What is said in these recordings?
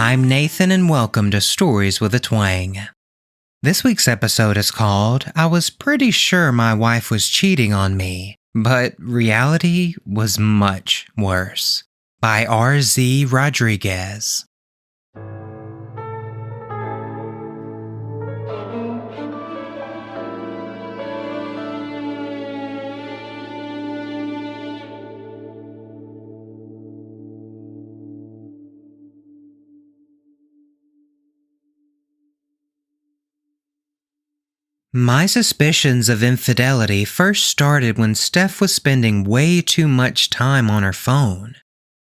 I'm Nathan and welcome to Stories with a Twang. This week's episode is called I Was Pretty Sure My Wife Was Cheating on Me, but reality was much worse, by R.Z. Rodriguez. My suspicions of infidelity first started when Steph was spending way too much time on her phone.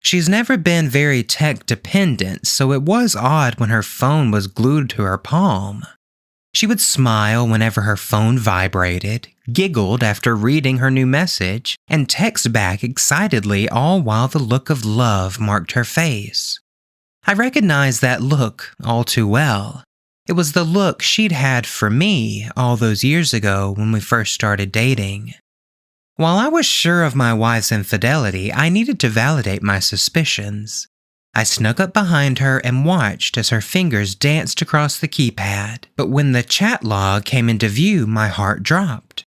She's never been very tech dependent, so it was odd when her phone was glued to her palm. She would smile whenever her phone vibrated, giggled after reading her new message, and text back excitedly, all while the look of love marked her face. I recognized that look all too well. It was the look she'd had for me all those years ago when we first started dating. While I was sure of my wife's infidelity, I needed to validate my suspicions. I snuck up behind her and watched as her fingers danced across the keypad, but when the chat log came into view, my heart dropped.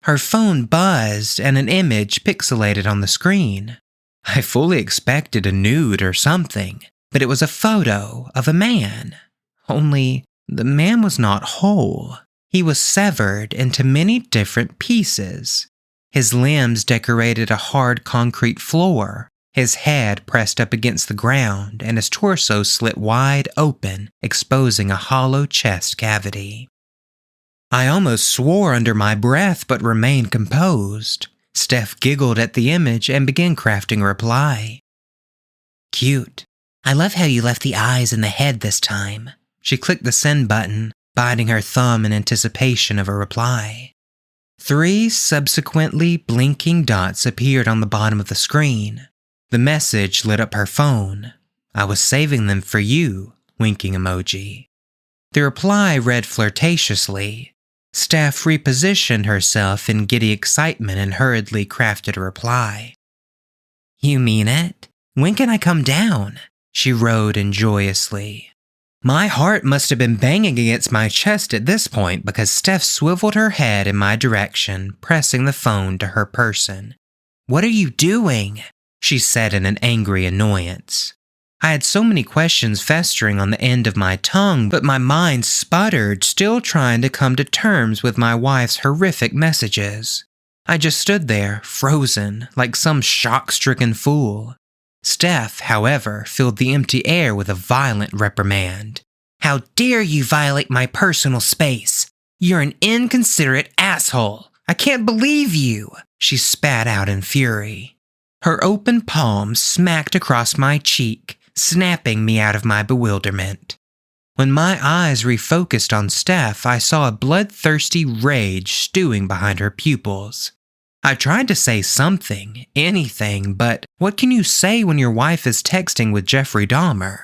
Her phone buzzed and an image pixelated on the screen. I fully expected a nude or something, but it was a photo of a man. Only the man was not whole. He was severed into many different pieces. His limbs decorated a hard concrete floor, his head pressed up against the ground, and his torso slit wide open, exposing a hollow chest cavity. I almost swore under my breath but remained composed. Steph giggled at the image and began crafting a reply. "Cute. I love how you left the eyes and the head this time." She clicked the send button, biting her thumb in anticipation of a reply. 3 subsequently blinking dots appeared on the bottom of the screen. The message lit up her phone. "I was saving them for you," winking emoji. The reply read flirtatiously. Steph repositioned herself in giddy excitement and hurriedly crafted a reply. "You mean it? When can I come down?" she wrote joyously. My heart must have been banging against my chest at this point because Steph swiveled her head in my direction, pressing the phone to her person. "What are you doing?" she said in an angry annoyance. I had so many questions festering on the end of my tongue, but my mind sputtered, still trying to come to terms with my wife's horrific messages. I just stood there, frozen, like some shock-stricken fool. Steph, however, filled the empty air with a violent reprimand. "How dare you violate my personal space? You're an inconsiderate asshole. I can't believe you," she spat out in fury. Her open palm smacked across my cheek, snapping me out of my bewilderment. When my eyes refocused on Steph, I saw a bloodthirsty rage stewing behind her pupils. I tried to say something, anything, but what can you say when your wife is texting with Jeffrey Dahmer?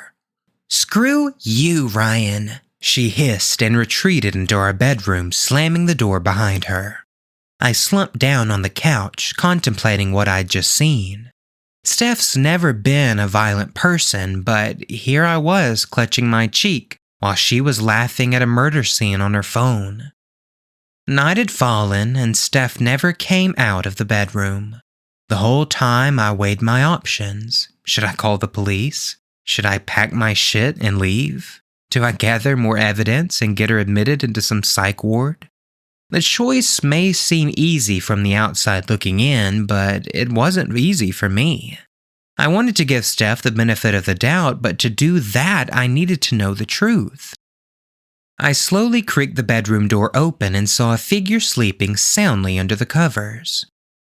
"Screw you, Ryan," she hissed and retreated into our bedroom, slamming the door behind her. I slumped down on the couch, contemplating what I'd just seen. Steph's never been a violent person, but here I was clutching my cheek while she was laughing at a murder scene on her phone. Night had fallen, and Steph never came out of the bedroom. The whole time I weighed my options. Should I call the police? Should I pack my shit and leave? Do I gather more evidence and get her admitted into some psych ward? The choice may seem easy from the outside looking in, but it wasn't easy for me. I wanted to give Steph the benefit of the doubt, but to do that, I needed to know the truth. I slowly creaked the bedroom door open and saw a figure sleeping soundly under the covers.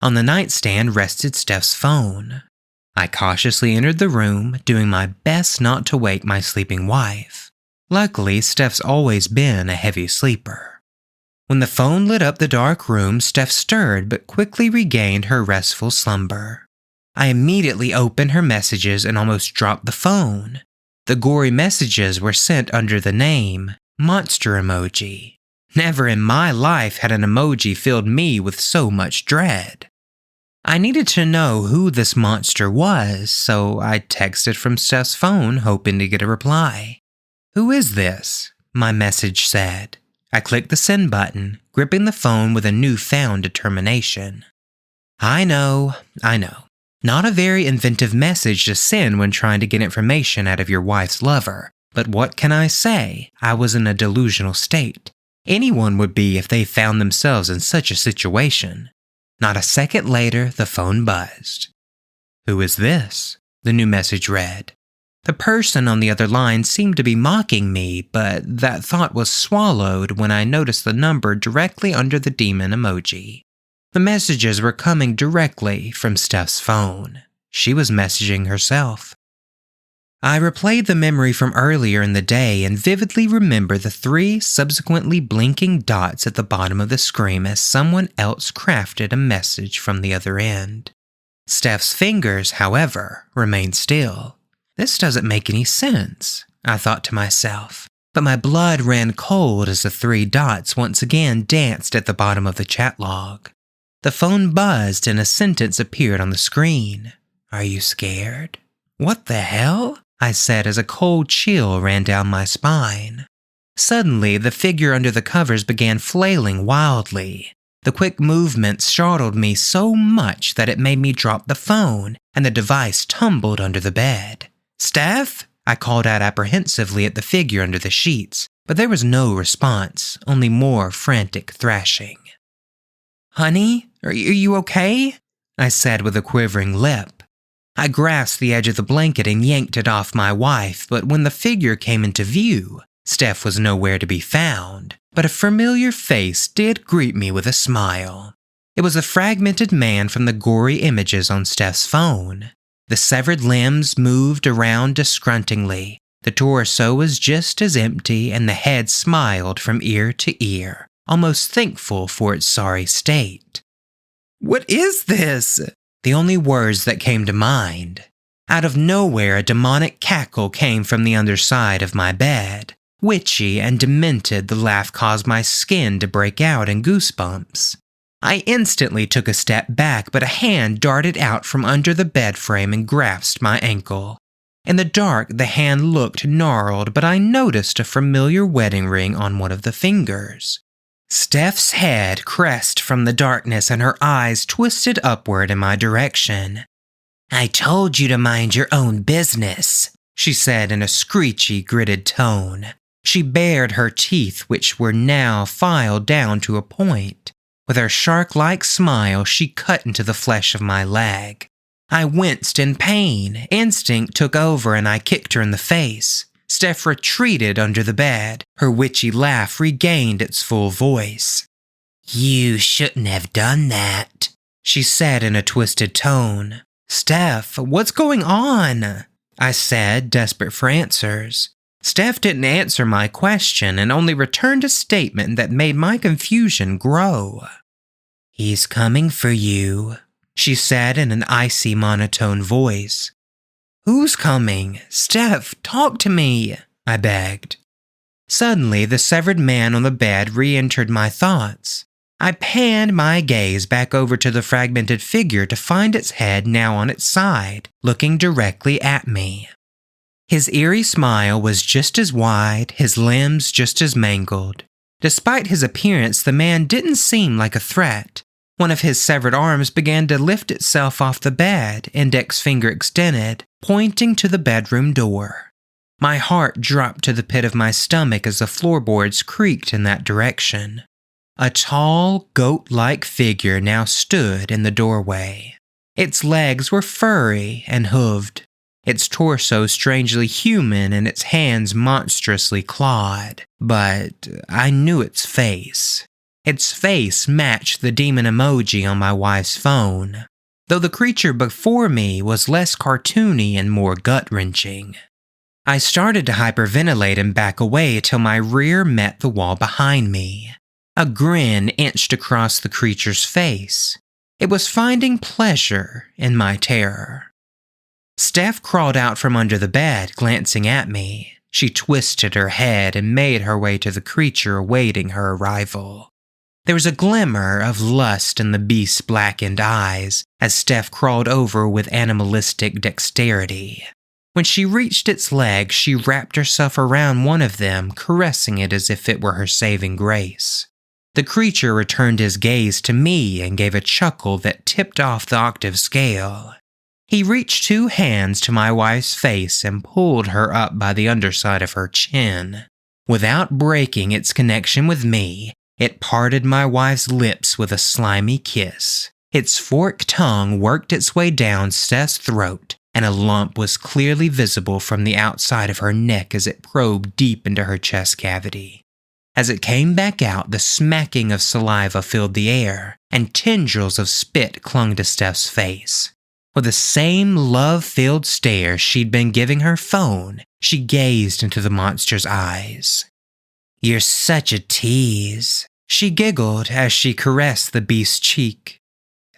On the nightstand rested Steph's phone. I cautiously entered the room, doing my best not to wake my sleeping wife. Luckily, Steph's always been a heavy sleeper. When the phone lit up the dark room, Steph stirred but quickly regained her restful slumber. I immediately opened her messages and almost dropped the phone. The gory messages were sent under the name Monster Emoji. Never in my life had an emoji filled me with so much dread. I needed to know who this monster was, so I texted from Steph's phone hoping to get a reply. "Who is this?" my message said. I clicked the send button, gripping the phone with a newfound determination. I know. Not a very inventive message to send when trying to get information out of your wife's lover, but what can I say? I was in a delusional state. Anyone would be if they found themselves in such a situation. Not a second later, the phone buzzed. "Who is this?" the new message read. The person on the other line seemed to be mocking me, but that thought was swallowed when I noticed the number directly under the demon emoji. The messages were coming directly from Steph's phone. She was messaging herself. I replayed the memory from earlier in the day and vividly remember the 3 subsequently blinking dots at the bottom of the screen as someone else crafted a message from the other end. Steph's fingers, however, remained still. This doesn't make any sense, I thought to myself, but my blood ran cold as the 3 dots once again danced at the bottom of the chat log. The phone buzzed and a sentence appeared on the screen. "Are you scared?" "What the hell?" I said as a cold chill ran down my spine. Suddenly, the figure under the covers began flailing wildly. The quick movement startled me so much that it made me drop the phone, and the device tumbled under the bed. "Steph?" I called out apprehensively at the figure under the sheets, but there was no response, only more frantic thrashing. "Honey, are you okay?" I said with a quivering lip. I grasped the edge of the blanket and yanked it off my wife, but when the figure came into view, Steph was nowhere to be found, but a familiar face did greet me with a smile. It was a fragmented man from the gory images on Steph's phone. The severed limbs moved around disgruntlingly, the torso was just as empty, and the head smiled from ear to ear, almost thankful for its sorry state. "What is this?" The only words that came to mind. Out of nowhere, a demonic cackle came from the underside of my bed. Witchy and demented, the laugh caused my skin to break out in goosebumps. I instantly took a step back, but a hand darted out from under the bed frame and grasped my ankle. In the dark, the hand looked gnarled, but I noticed a familiar wedding ring on one of the fingers. Steph's head crest from the darkness and her eyes twisted upward in my direction. "I told you to mind your own business," she said in a screechy, gritted tone. She bared her teeth, which were now filed down to a point. With her shark-like smile, she cut into the flesh of my leg. I winced in pain. Instinct took over and I kicked her in the face. Steph retreated under the bed. Her witchy laugh regained its full voice. "You shouldn't have done that," she said in a twisted tone. "Steph, what's going on?" I said, desperate for answers. Steph didn't answer my question and only returned a statement that made my confusion grow. "He's coming for you," she said in an icy monotone voice. "Who's coming? Steph, talk to me," I begged. Suddenly, the severed man on the bed re-entered my thoughts. I panned my gaze back over to the fragmented figure to find its head now on its side, looking directly at me. His eerie smile was just as wide, his limbs just as mangled. Despite his appearance, the man didn't seem like a threat. One of his severed arms began to lift itself off the bed, index finger extended, pointing to the bedroom door. My heart dropped to the pit of my stomach as the floorboards creaked in that direction. A tall, goat-like figure now stood in the doorway. Its legs were furry and hooved, its torso strangely human and its hands monstrously clawed. But I knew its face. Its face matched the demon emoji on my wife's phone, though the creature before me was less cartoony and more gut-wrenching. I started to hyperventilate and back away till my rear met the wall behind me. A grin inched across the creature's face. It was finding pleasure in my terror. Steph crawled out from under the bed, glancing at me. She twisted her head and made her way to the creature awaiting her arrival. There was a glimmer of lust in the beast's blackened eyes as Steph crawled over with animalistic dexterity. When she reached its legs, she wrapped herself around one of them, caressing it as if it were her saving grace. The creature returned his gaze to me and gave a chuckle that tipped off the octave scale. He reached 2 hands to my wife's face and pulled her up by the underside of her chin. Without breaking its connection with me, it parted my wife's lips with a slimy kiss. Its forked tongue worked its way down Steph's throat, and a lump was clearly visible from the outside of her neck as it probed deep into her chest cavity. As it came back out, the smacking of saliva filled the air, and tendrils of spit clung to Steph's face. With the same love-filled stare she'd been giving her phone, she gazed into the monster's eyes. "You're such a tease," she giggled as she caressed the beast's cheek.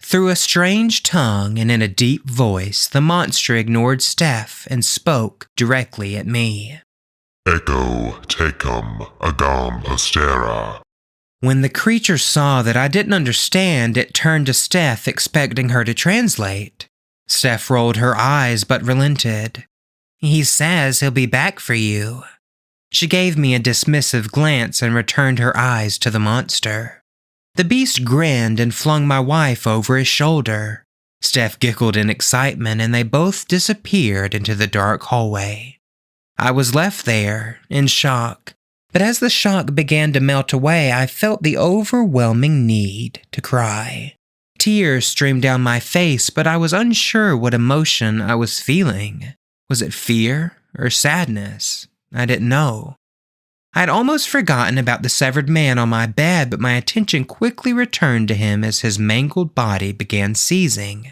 Through a strange tongue and in a deep voice, the monster ignored Steph and spoke directly at me. "Ego tecum agam postera." When the creature saw that I didn't understand, it turned to Steph, expecting her to translate. Steph rolled her eyes but relented. "He says he'll be back for you." She gave me a dismissive glance and returned her eyes to the monster. The beast grinned and flung my wife over his shoulder. Steph giggled in excitement and they both disappeared into the dark hallway. I was left there, in shock, but as the shock began to melt away, I felt the overwhelming need to cry. Tears streamed down my face, but I was unsure what emotion I was feeling. Was it fear or sadness? I didn't know. I had almost forgotten about the severed man on my bed, but my attention quickly returned to him as his mangled body began seizing.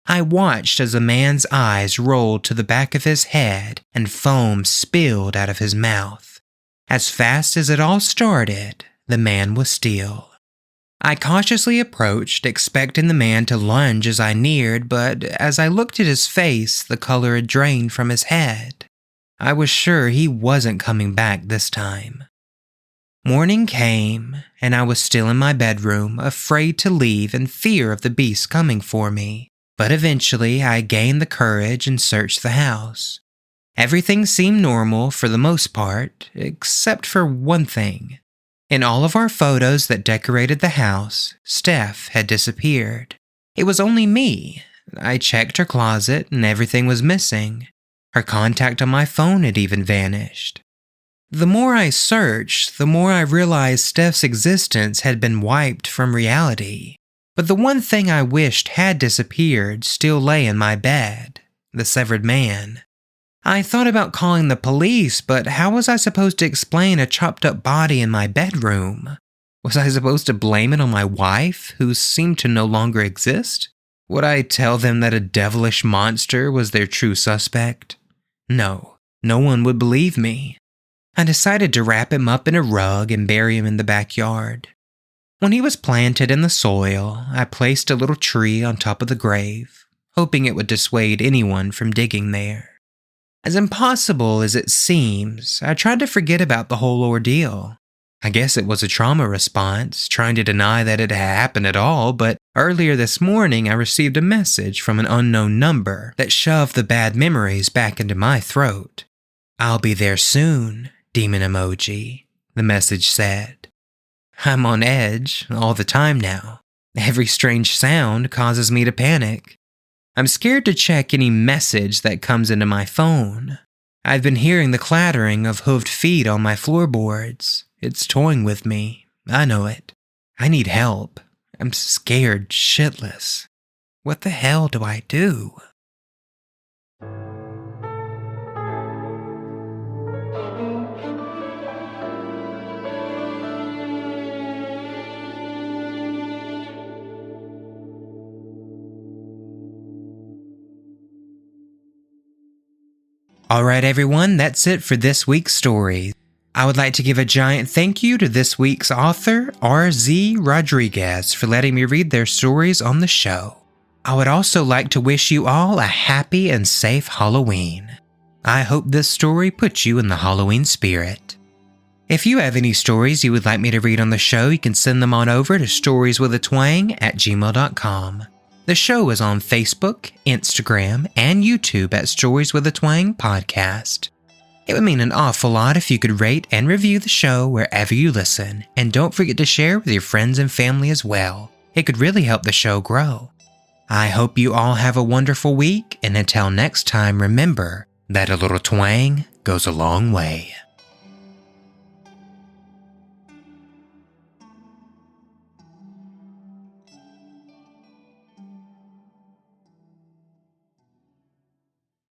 I watched as the man's eyes rolled to the back of his head and foam spilled out of his mouth. As fast as it all started, the man was still. I cautiously approached, expecting the man to lunge as I neared, but as I looked at his face, the color had drained from his head. I was sure he wasn't coming back this time. Morning came, and I was still in my bedroom, afraid to leave in fear of the beast coming for me. But eventually, I gained the courage and searched the house. Everything seemed normal for the most part, except for one thing. In all of our photos that decorated the house, Steph had disappeared. It was only me. I checked her closet and everything was missing. Her contact on my phone had even vanished. The more I searched, the more I realized Steph's existence had been wiped from reality. But the one thing I wished had disappeared still lay in my bed, the severed man. I thought about calling the police, but how was I supposed to explain a chopped up body in my bedroom? Was I supposed to blame it on my wife, who seemed to no longer exist? Would I tell them that a devilish monster was their true suspect? No one would believe me. I decided to wrap him up in a rug and bury him in the backyard. When he was planted in the soil, I placed a little tree on top of the grave, hoping it would dissuade anyone from digging there. As impossible as it seems, I tried to forget about the whole ordeal. I guess it was a trauma response, trying to deny that it had happened at all, but earlier this morning I received a message from an unknown number that shoved the bad memories back into my throat. "I'll be there soon, demon emoji," the message said. I'm on edge all the time now. Every strange sound causes me to panic. I'm scared to check any message that comes into my phone. I've been hearing the clattering of hooved feet on my floorboards. It's toying with me. I know it. I need help. I'm scared shitless. What the hell do I do? Alright everyone, that's it for this week's story. I would like to give a giant thank you to this week's author, RZ Rodriguez, for letting me read their stories on the show. I would also like to wish you all a happy and safe Halloween. I hope this story puts you in the Halloween spirit. If you have any stories you would like me to read on the show, you can send them on over to storieswithatwang@gmail.com. The show is on Facebook, Instagram, and YouTube at Stories with a Twang Podcast. It would mean an awful lot if you could rate and review the show wherever you listen, and don't forget to share with your friends and family as well. It could really help the show grow. I hope you all have a wonderful week, and until next time, remember that a little twang goes a long way.